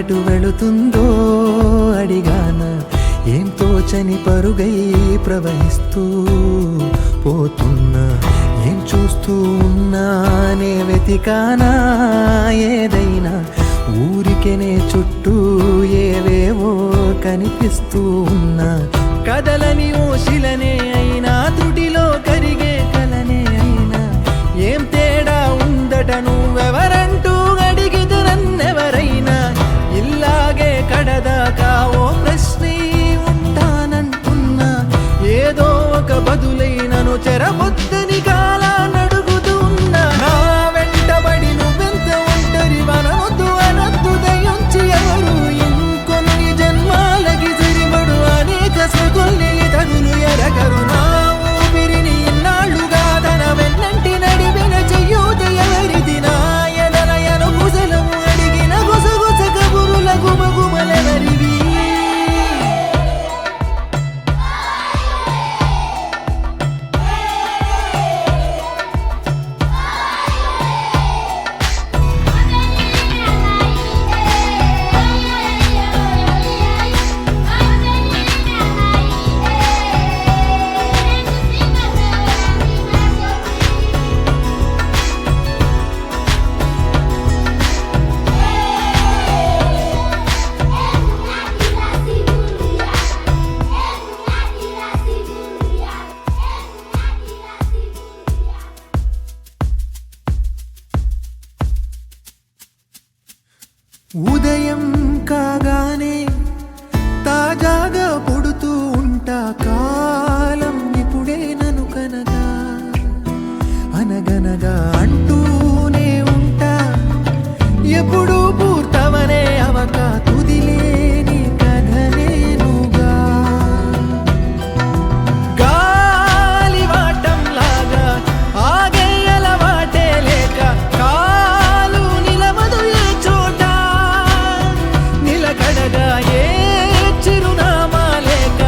ఎటు వెళుతుందో అడిగాన, ఏం తోచని పరుగై ప్రవహిస్తూ పోతున్నా. ఏం చూస్తూ ఉన్నానే వెతికానా ఏదైనా, ఊరికెనే చుట్టూ ఏవేవో కనిపిస్తూ ఉన్నా. కదలని ఓశిలనే అయినా, త్రుటిలో కరిగే కలనే అయినా, ఏం తేడా ఉందట నువ్వెవరంటూ అడిగితే నన్నెవరైనా. ఇల్లాగే కడదాకా ఓ ప్రశ్నే ఉంటానంటున్నా, ఏదో ఒక బదులైనను చెరబొద్దని కాలా నడుగుతూ ఉన్నా. నా వెంటబడి నువ్వెంత ఒంటరి వనవద్దు అనద్దు దయించి ఎవరు, ఇంకొన్ని జన్మాలకి సరిపడు అనేక సగొల్లి తగులు ఎరగరు. నా ఊపిరిని ఇన్నాళ్ళుగా తన వెన్నంటి నడిపిన చెయ్యూత ఎవరిది, నా ఎదలయను కుశలము అడిగిన గుసగుస కబురుల గుమగుమలెవరివి. ఉదయం కాగానే తాజాగా పుడుతూ ఉంటా, కాలం ఇప్పుడే నన్ను కనగా అనగనగా అంటూనే ఉంటా. ఎప్పుడు పూర్తవనే అవక తుదిలేని కథనేనుగా. గాలి వాటంలాగా ఆగే అలవాటే లేక, కాలు నిలవదు ఏ చోట, నిలకడగా ఏ చిరునామా లేక,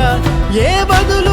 ఏ బదులు